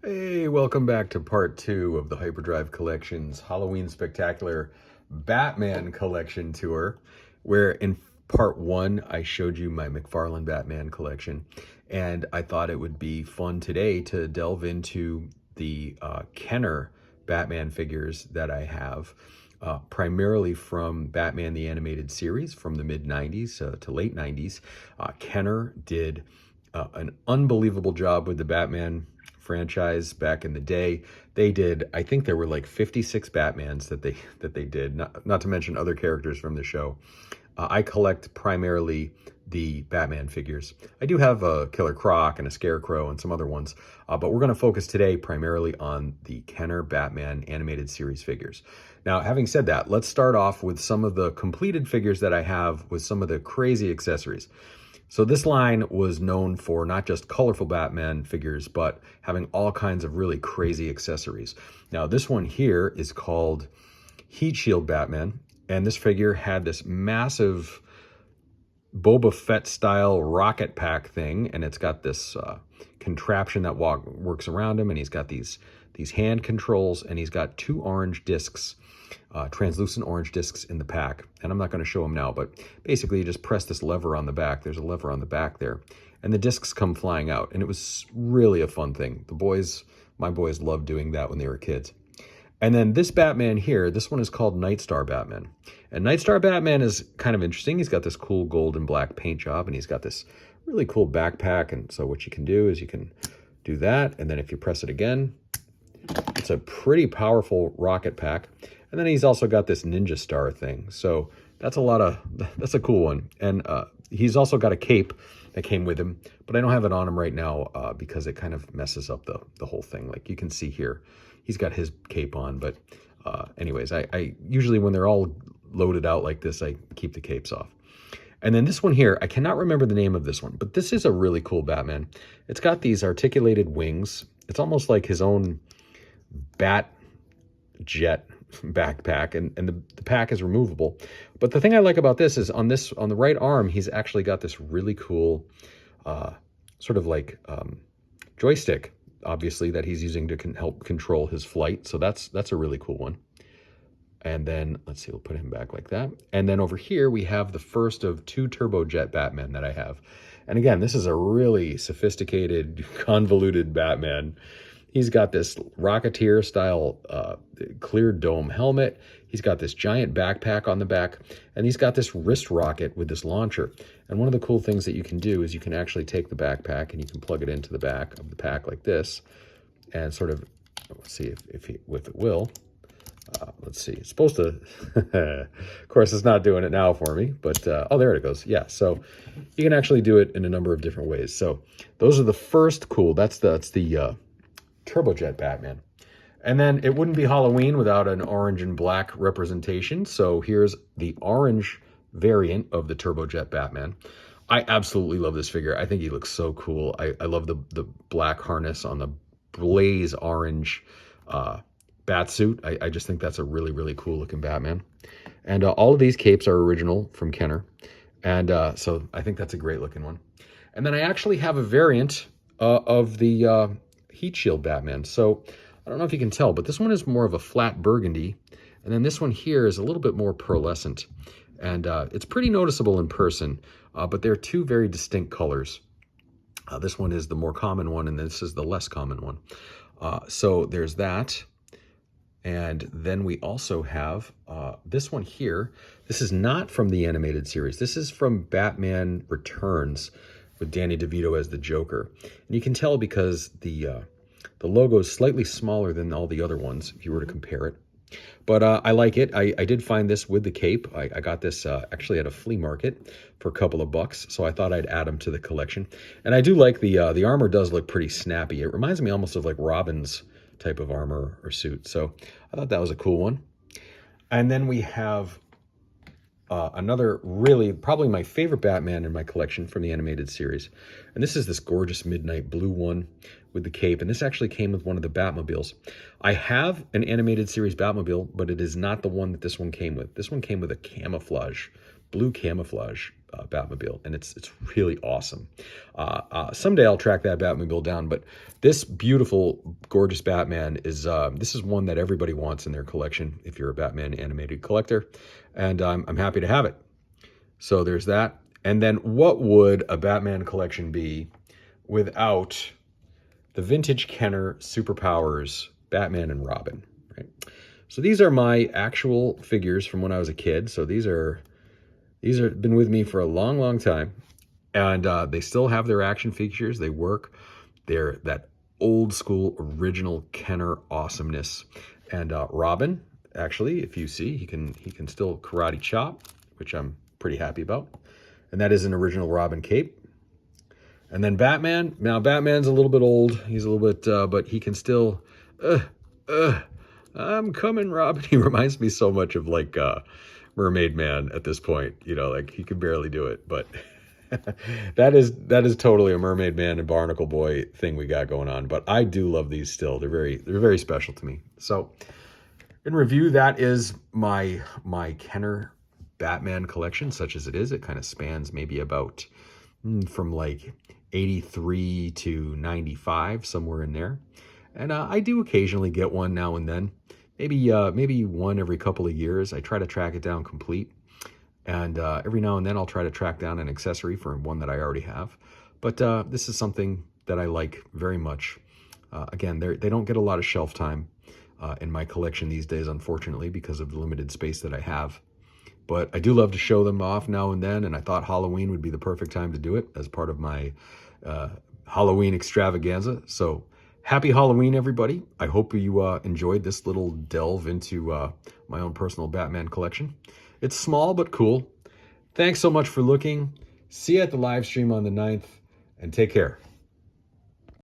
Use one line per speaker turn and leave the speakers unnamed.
Hey, welcome back to part two of the Hyperdrive Collection's Halloween Spectacular Batman Collection Tour, where in part one I showed you my McFarlane Batman collection, and I thought it would be fun today to delve into the Kenner Batman figures that I have, primarily from Batman the Animated Series from the mid-90s to late 90s. Kenner did an unbelievable job with the Batman franchise back in the day. They did, I think there were like 56 Batmans that they did, not to mention other characters from the show. I collect primarily the Batman figures. I do have a Killer Croc and a Scarecrow and some other ones, but we're going to focus today primarily on the Kenner Batman animated series figures. Now, having said that, let's start off with some of the completed figures that I have with some of the crazy accessories. So this line was known for not just colorful Batman figures, but having all kinds of really crazy accessories. Now, this one here is called Heat Shield Batman, and this figure had this massive Boba Fett style rocket pack thing, and it's got this contraption that works around him, and he's got these hand controls, and he's got two orange discs, translucent orange discs in the pack. And I'm not going to show them now, but basically you just press this lever on the back. There's a lever on the back there, and the discs come flying out, and it was really a fun thing. My boys loved doing that when they were kids. And then this Batman here, this one is called Night Star Batman. And Night Star Batman is kind of interesting. He's got this cool gold and black paint job, and he's got this really cool backpack. And so what you can do is you can do that, and then if you press it again, it's a pretty powerful rocket pack. And then he's also got this ninja star thing. So that's a cool one. And he's also got a cape that came with him, but I don't have it on him right now because it kind of messes up the whole thing. Like you can see here, he's got his cape on, but anyways, I usually when they're all loaded out like this, I keep the capes off. And then this one here, I cannot remember the name of this one, but this is a really cool Batman. It's got these articulated wings. It's almost like his own bat jet backpack, and the pack is removable. But the thing I like about this is on the right arm, he's actually got this really cool sort of like joystick, obviously, that he's using to help control his flight. So that's a really cool one. And then let's see, we'll put him back like that. And then over here we have the first of two turbojet Batman that I have. And again, this is a really sophisticated, convoluted Batman. He's got this Rocketeer style clear dome helmet. He's got this giant backpack on the back, and he's got this wrist rocket with this launcher. And one of the cool things that you can do is you can actually take the backpack and you can plug it into the back of the pack like this, and sort of, let's see if it will. Let's see, it's supposed to, of course it's not doing it now for me, but, oh, there it goes. Yeah, so you can actually do it in a number of different ways. So those are the first cool, that's the Turbojet Batman. And then it wouldn't be Halloween without an orange and black representation. So here's the orange variant of the Turbojet Batman. I absolutely love this figure. I think he looks so cool. I love the black harness on the blaze orange bat suit. I just think that's a really, really cool looking Batman. And all of these capes are original from Kenner. And so I think that's a great looking one. And then I actually have a variant of the Heat Shield Batman. So I don't know if you can tell, but this one is more of a flat burgundy. And then this one here is a little bit more pearlescent. And it's pretty noticeable in person, but they're two very distinct colors. This one is the more common one, and this is the less common one. So there's that. And then we also have this one here. This is not from the animated series. This is from Batman Returns with Danny DeVito as the Joker. And you can tell because the logo is slightly smaller than all the other ones, if you were to compare it. But I like it. I did find this with the cape. I got this actually at a flea market for a couple of bucks, so I thought I'd add them to the collection. And I do like the armor does look pretty snappy. It reminds me almost of like Robin's type of armor or suit. So I thought that was a cool one. And then we have another really, probably my favorite Batman in my collection from the animated series. And this is this gorgeous midnight blue one with the cape. And this actually came with one of the Batmobiles. I have an animated series Batmobile, but it is not the one that this one came with. This one came with a camouflage blue camouflage Batmobile, and it's really awesome. Someday I'll track that Batmobile down, but this beautiful, gorgeous Batman is this is one that everybody wants in their collection if you're a Batman animated collector, and I'm happy to have it. So there's that. And then what would a Batman collection be without the vintage Kenner Superpowers Batman and Robin, right? So these are my actual figures from when I was a kid. So these are been with me for a long, long time, and they still have their action features. They work. They're that old school original Kenner awesomeness. And Robin, actually, if you see, he can still karate chop, which I'm pretty happy about. And that is an original Robin cape. And then Batman. Now Batman's a little bit old. He's a little bit, but he can still. I'm coming, Robin. He reminds me so much of like Mermaid Man at this point. You know, like he can barely do it, but that is totally a Mermaid Man and Barnacle Boy thing we got going on. But I do love these still. They're very special to me. So in review, that is my Kenner Batman collection, such as it is. It kind of spans maybe about from like 83 to 95, somewhere in there. And I do occasionally get one now and then. Maybe one every couple of years. I try to track it down complete. And every now and then I'll try to track down an accessory for one that I already have. But this is something that I like very much. Again, they don't get a lot of shelf time in my collection these days, unfortunately, because of the limited space that I have. But I do love to show them off now and then, and I thought Halloween would be the perfect time to do it as part of my Halloween extravaganza. So happy Halloween, everybody. I hope you enjoyed this little delve into my own personal Batman collection. It's small but cool. Thanks so much for looking. See you at the live stream on the 9th, and take care.